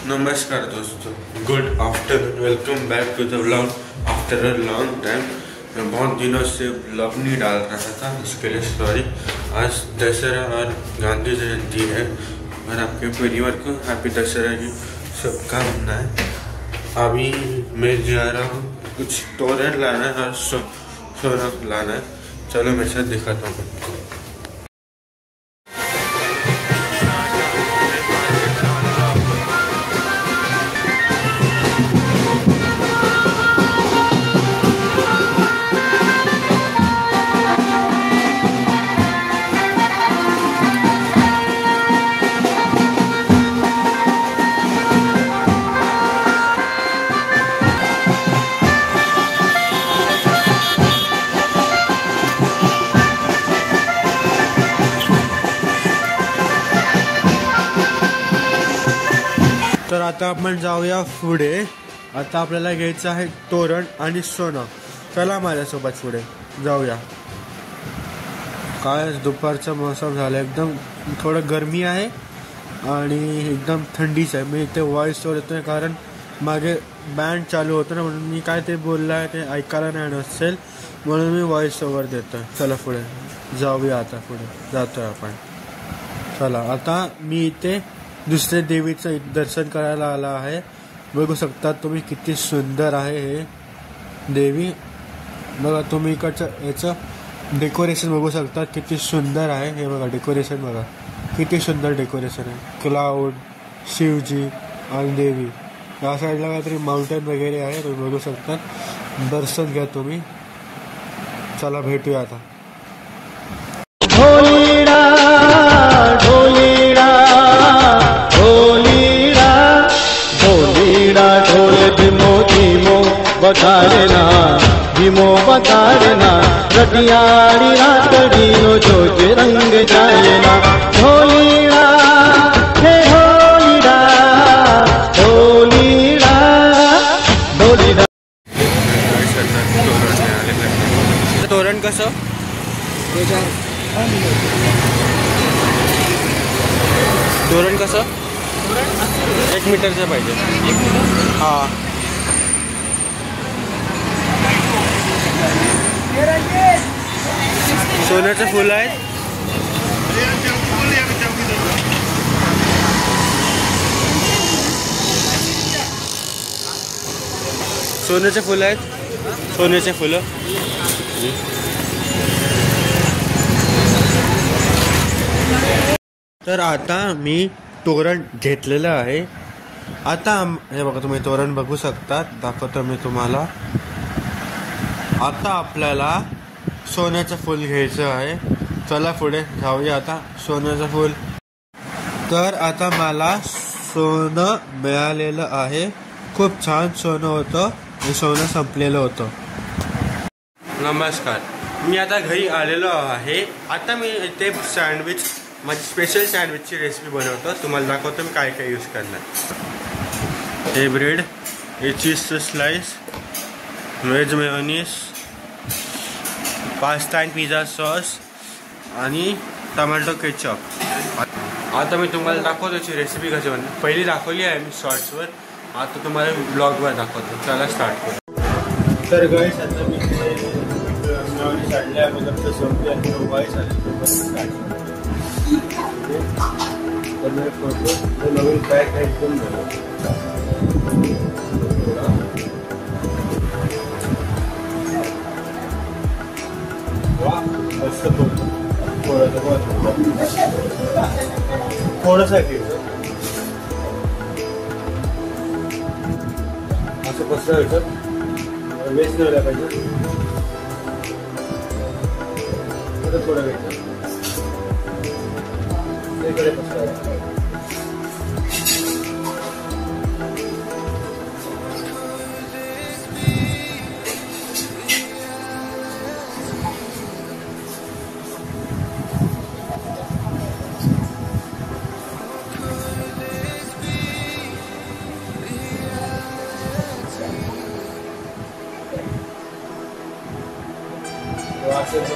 नमस्कार दोस्तों, good afternoon. Welcome back to the vlog after a long time. मैं बहुत दिनों से व्लॉग नहीं डाल रहा था, इसके लिए सॉरी। आज दशहरा और गांधी जयंती है और आपके परिवार को हैप्पी दशहरा की शुभकामनाएं। अभी मैं जा रहा हूँ, कुछ तोरण लाना है और सोना लाना है। चलो मेरे साथ दिखाता हूँ आपको। तर आता आपण जाऊया पुढे। आता आपल्याला घ्यायचं आहे तोरण आणि सोनं। चला माझ्यासोबत पुढे जाऊया। काय दुपारचा मौसम झाला, एकदम थोडं गरमी आहे आणि एकदम थंडीच आहे। मी इथे व्हॉइस ओव्हर देतोय कारण मागे बँड चालू होतं ना, म्हणून मी काय ते बोललाय ते ऐकायला नाही नसेल, म्हणून मी व्हॉइस ओव्हर देतोय। चला पुढे जाऊया, आता पुढे जातोय आपण। चला आता मी इथे दुसऱ्या देवीचं दर्शन करायला आला आहे। बघू शकता तुम्ही किती सुंदर आहे हे देवी। बघा तुम्ही इकडचं याचं डेकोरेशन बघू शकता, किती सुंदर आहे हे। बघा डेकोरेशन, बघा किती सुंदर डेकोरेशन आहे। क्लाउड, शिवजी आणि देवी। या साईडला काहीतरी माउंटेन वगैरे आहे, तुम्ही बघू शकता। दर्शन घ्या तुम्ही। चला भेटूया आता। बकारना भीमो बकारना रटियाड़ी रातड़ीनो जोज रंग जायना होलीड़ा हे होलीड़ा होलीड़ा होलीड़ा। तोरण कसं? तोरण कसं? 1 मीटरचं पाहिजे। हां, सोन्याचं फुल आहे। सोन्याचे फुल आहेत, सोन्याचे फुलं। तर आता मी तोरण घेतलेलं आहे। आता हे बघा, तुम्ही तोरण बघू शकता, दाखवतो मी तुम्हाला। आता आपल्याला सोन्याचं फूल घ्यायचं आहे। चला पुढे जाऊया आता। सोन्याचं फूल। तर आता मला सोनं मिळालेलं आहे। खूप छान सोनं होतं, हे सोनं संपलेलं होतं। नमस्कार, मी आता घरी आलेलो आहे। आता मी इथे सँडविच, माझी स्पेशल सँडविचची रेसिपी बनवतो। तुम्हाला दाखवतो मी काय काय यूज करणार। हे ब्रेड, हे चीजचं slice, veg mayonnaise, pasta and pizza sauce आणि टोमॅटो केचप। आता मी तुम्हाला दाखवतो याची रेसिपी कशी बनते। पहिली दाखवली आहे मी शॉर्ट्सवर, आता तुम्हाला ब्लॉगवर दाखवतो। चला स्टार्ट करू। तर गाईस आता मी काढल्या अगोदरचं सोपे आणि वाईस आले फोटो नवीन पॅक आहे, एकदम थोडंसं असं पसरवायचं, वेस्ट नाही पाहिजे। थोडं घ्यायचं, इकडे पसरवायचं।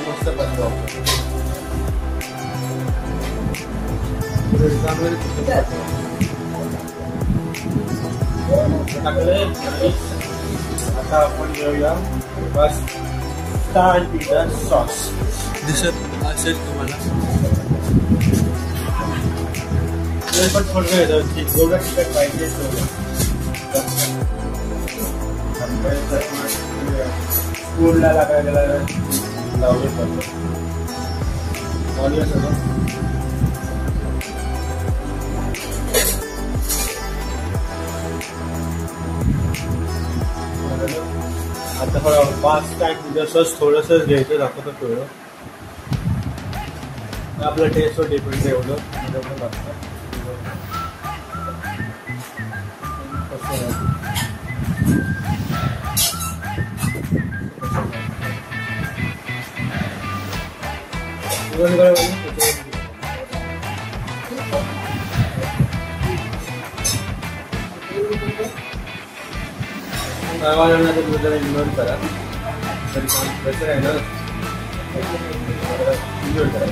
मस्त बनतो। चांगलं टाकले आणि आता आपण घेऊया बस स्टार पिझ्झा सॉस. दिसत असेल तुम्हाला. पण थोडं जेवढं तिखट पाहिजे स्कूलला लागायला लावले पडतो. आता थोडं 5 टाइम पिझ्झा सॉस थोडंसं घ्यायचं दाखवतो थोडं. आपल्या टेस्टवर डिपेंड एवढं लागतं. इग्नोर करा तरी कसं आहे ना इग्नोर करा.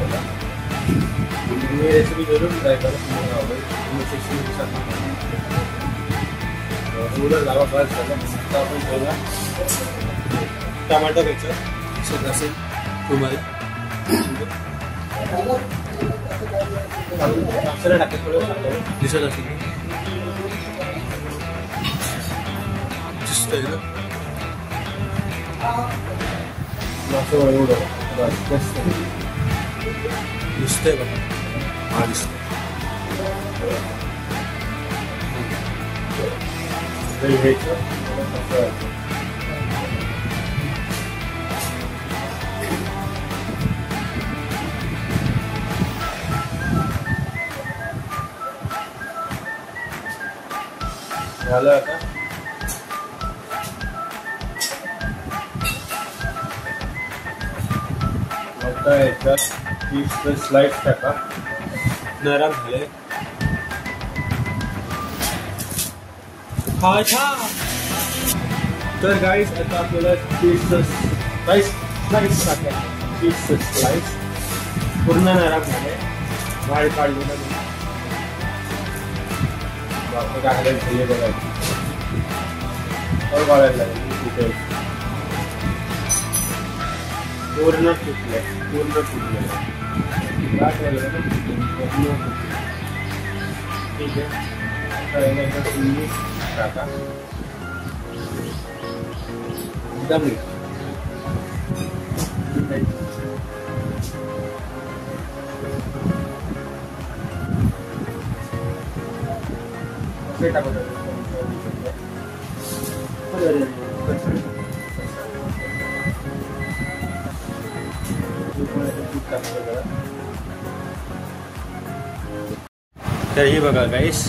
तुम्ही रेसिपी जरूर ट्राय करा. तुम्हाला आवडेल. तुम्ही 6 मिनिट लावा बस झालं. आता आपण ठेवूया टमाटर घ्यायचं दिसत असेल तुम्हाला. टाकेल थोडं दिसत असेल दिसतंय बघा. हा दिसतंय. झालं आता. आता याच्यात चीजचे स्लाइस टाका. नरम झाले. तर गाईस आता आपल्याला चीजचं स्लाइस टाकायचं. चीजचं स्लाइस पूर्ण नरम झाले. बाहेर काढून टाकायला बघायचं वाढायला लागेल. पूर्ण तुटले. ठीक आहे. टाका एकदम तर ही बघा गाईस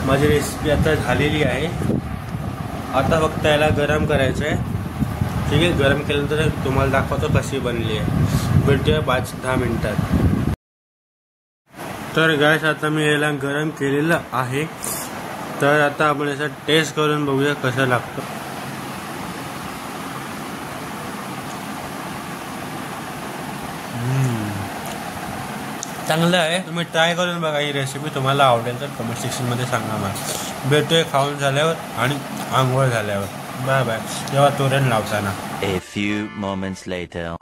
माझी रेसिपी आता झालेली आहे. आता फक्त याला गरम करायचं आहे. ठीक आहे. गरम केल्यानंतर तुम्हाला दाखवतो कशी बनली आहे. भेटूया 5-10 मिनिटात. तर गाईस आता मी याला गरम केलेलं आहे. तर आता आपण याचा टेस्ट करून बघूया कसं लागतं. चांगलं आहे. तुम्ही ट्राय करून बघा. ही रेसिपी तुम्हाला आवडेल तर कमेंट सेक्शनमध्ये सांगा मला. भेटूया खाऊन झाल्यावर आणि आंघोळ झाल्यावर. Bye bye. जेव्हा तोरण लावताना. A few moments later.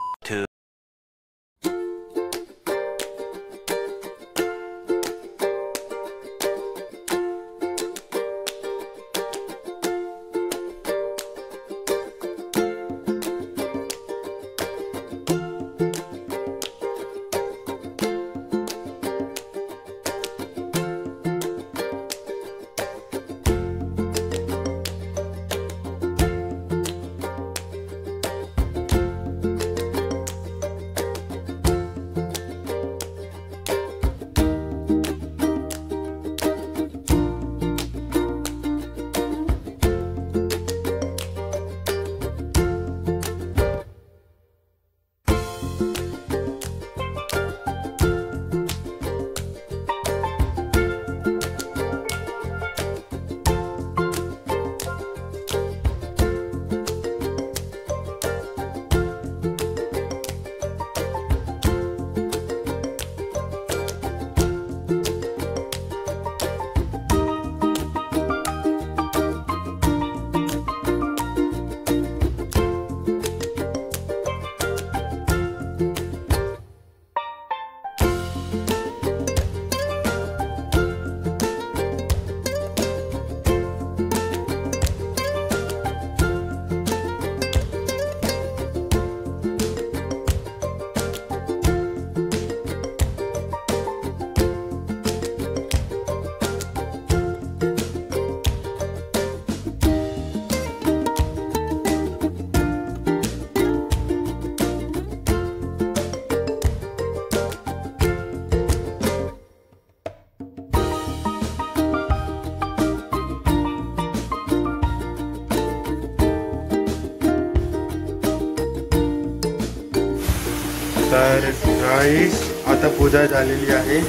तर गाईस आता पूजा झालेली आहे.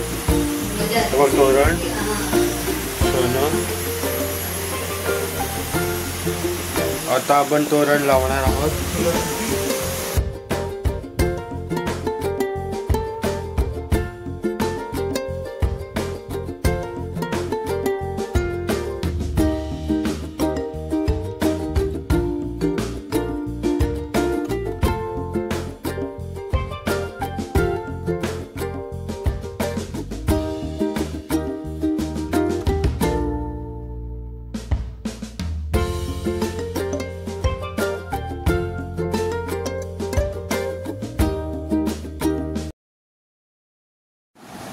तोरण सोनं. आता आपण तोरण लावणार आहोत.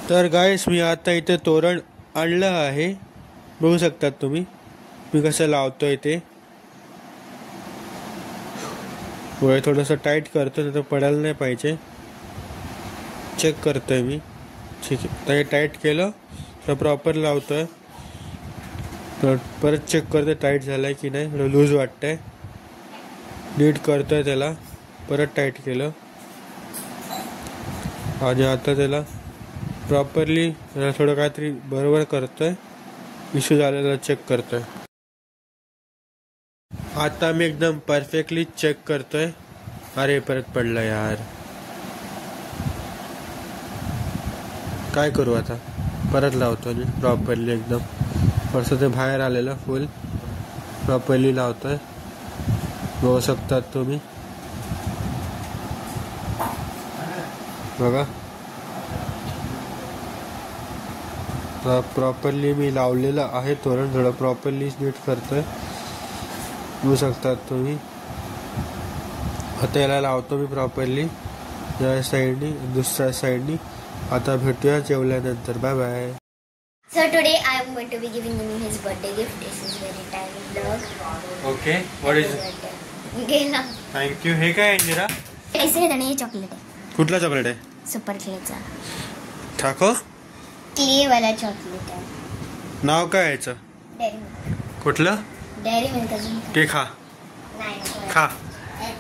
तर गाईस मी आता इथे तोरण आणलं आहे. बघू शकतात तुम्ही मी कसं लावतोय ते. वय थोडंसं टाईट करतो नाही तर पडायला नाही पाहिजे. चेक करतोय मी. ठीक आहे. तर हे टाईट केलं तर प्रॉपर लावतोय. तर परत चेक करतोय टाईट झालाय की नाही. थोडं लूज वाटतंय. नीट करतोय त्याला. परत टाईट केलं आणि आता त्याला प्रॉपरली थोडं काहीतरी बरोबर करतोय. इश्यू झालेला चेक करतोय. आता मी एकदम परफेक्टली चेक करतोय. अरे परत पडलं यार. काय करू आता. परत लावतो मी प्रॉपरली एकदम. थोडंसं ते बाहेर आलेलं फुल प्रॉपरली लावतोय. बघू शकतात तुम्ही. बघा प्रॉपरली मी लावलेलं आहे तोरण. थोडं प्रॉपरली नीट करतोय. बघू शकतात तुम्ही. आता याला लावतो मी प्रॉपरली या साईडनी दुसऱ्या साईडनी. आता भेटूया जेवल्यानंतर. Bye bye. So today I am going to be giving him his birthday gift. This is very tiny vlog. Okay what is घे ना. थँक्यू. हे काय आहे निरा. ऐसे हे चॉकलेट आहे. कुठला चॉकलेट आहे. सुपर क्लेचा. ठाको क्ले वाला चॉकलेट आहे. नाव काय आहे याचं. Dairy milk. कुठलं. डेअरी मिल्क अजून ते खा नाही खा.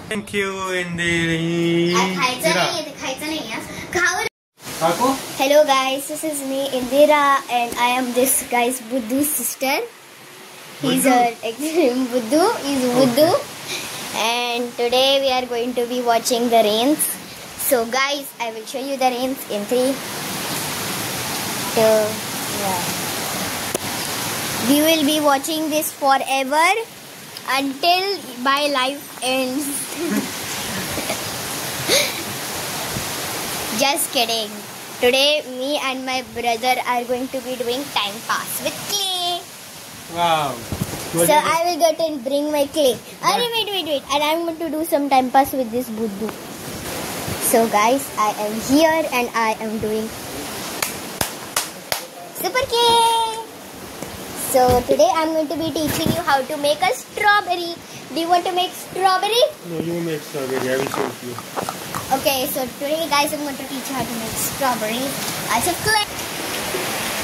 थँक्यू इंदिरी. खायचं नाही ते खायचं नाही. खाऊ. ठाको. Hello guys, this is me Indira and I am this guy's Buddhu's sister. He's Buddhu. He's Buddhu. And today we are going to be watching the rains. So guys, I will show you the rains in 3, 2, 1. We will be watching this forever until my life ends. Just kidding. Today, me and my brother are going to be doing time pass with clay. Wow. So I will get and bring my clay. Wait. And I'm going to do some time pass with this Buddhu. So guys, I am here and I am doing super clay. So today I'm going to be teaching you how to make a strawberry. Do you want to make strawberry? No, you make strawberry. I will show you. Okay, so today guys I'm going to teach you how to make strawberry as a clay.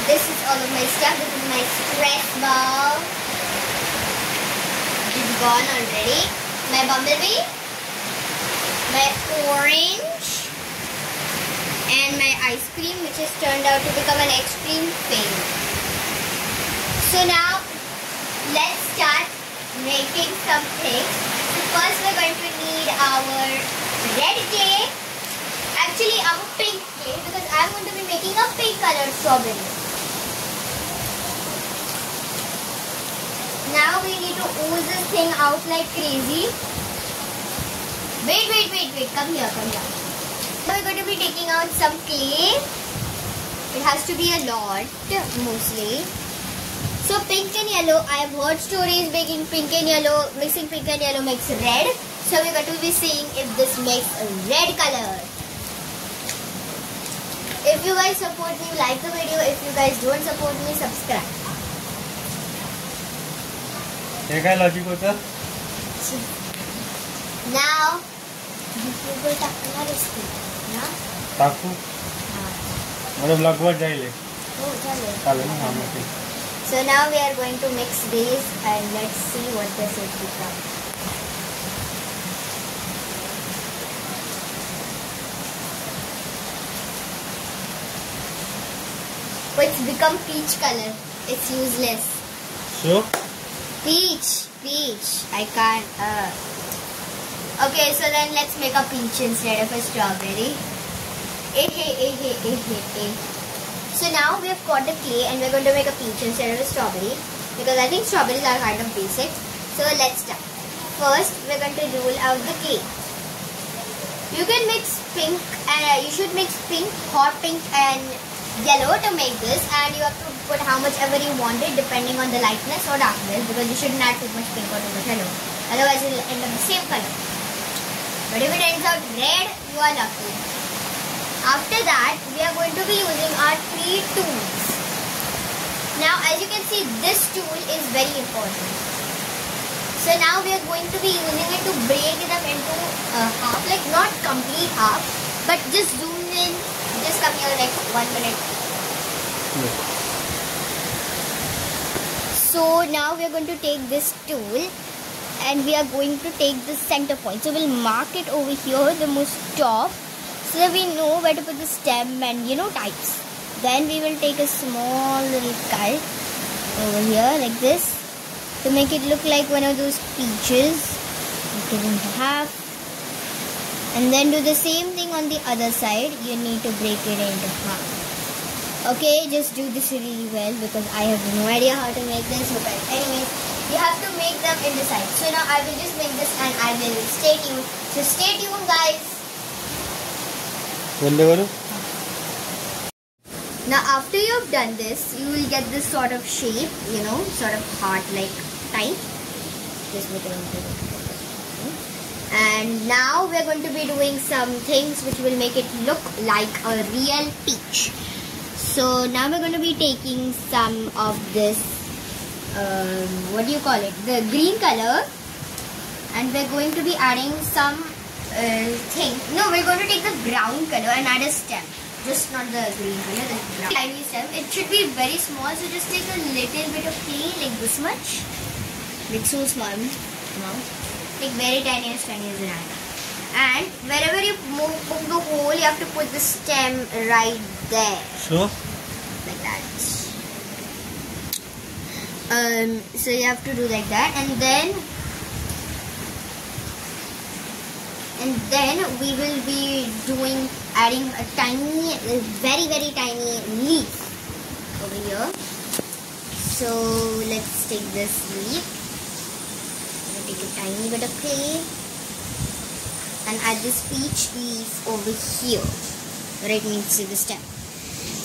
This is all of my stuff. This is my stress ball. It's gone already. My bumblebee, my orange, and my ice cream, which has turned out to become an extreme fail. So now let's start making some things. So first we're going to need our red clay, actually our pink clay, because I'm going to be making a pink colored strawberry. Now we need to ooze this thing out like crazy. Wait, come here. Now we're going to be taking out some clay. It has to be a lot, mostly. So pink and yellow, I have heard stories making pink and yellow, mixing pink and yellow makes red. So we're going to be seeing if this makes a red color. If you guys support me, like the video. If you guys don't support me, subscribe. हे काय logic होतं. Now, you will टाकणार असते ना. टाकू. मला blog वर जाईल. हो चालेल. चालेल ना. So now we are going to mix these and let's see what this will become. but it's become peach color. It's useless. So? Peach. I can't. Okay, so then let's make a peach instead of a strawberry. So now we have got the clay and we're going to make a peach instead of a strawberry, because I think strawberries are kind of basic. So let's start. First, we're going to roll out the clay. You can mix pink and you should mix pink, hot pink and yellow to make this, and you have to put how much ever you want it depending on the lightness or darkness, because you shouldn't add too much pink or too much yellow, otherwise it will end up the same color. But if it ends out red, you are lucky. After that, we are going to be using our 3 tools. Now as you can see, this tool is very important. So now we are going to be using it to break them into half, like not complete half, but just zoom in, just come here like 1 minute. So now we are going to take this tool and we are going to take the center point. So we'll mark it over here, the most top, so that we know where to put the stem and types. Then we will take a small little cut over here like this to make it look like one of those peaches. Break it into half. And then do the same thing on the other side. You need to break it into half. Okay, just do this really well because I have no idea how to make this. But anyways, you have to make them in the side. So now I will just make this and I will stay tuned. So stay tuned, guys. Now after you have done this, you will get this sort of shape, sort of heart-like type. Just make it. And now we are going to be doing some things which will make it look like a real peach. So now we're going to be taking some of this, the green color, and we're going to be adding some we're going to take the brown color and add a stem. Just not the green color, the brown. Tiny stem. It should be very small, so just take a little bit of clay, like this much. Like so small. Like very tiny as an ant. And wherever you poke the hole, you have to put the stem right there. So? Like that. So you have to do like that, and then we will be adding a tiny, very very tiny leaf over here. So let's take this leaf. Take a tiny bit of clay and add this peach leaf over here, right next to the stem.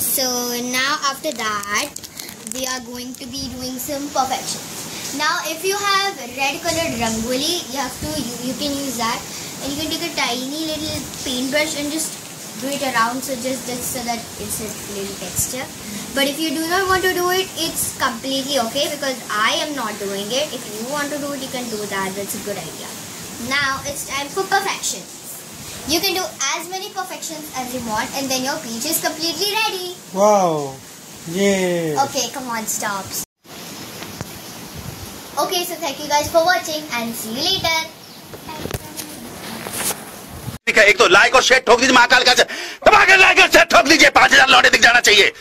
So now after that, we are going to be doing some perfections. Now if you have red colored rangoli, you can use that, and you can take a tiny little paintbrush and just do it around, so just so that it's a little texture. But if you do not want to do it, it's completely okay, because I am not doing it. If you want to do it, you can do that. That's a good idea. Now it's time for perfections. You can do as many perfections as you want, and then your peach is completely ready. Wow. Yeah. Okay, come on, stop. Okay, so thank you guys for watching and see you later. एक तो like और share ठोक दीजिए, महाकाल का दबा के like और share ठोक दीजिए, 5000 लौटे दिख जाना चाहिए।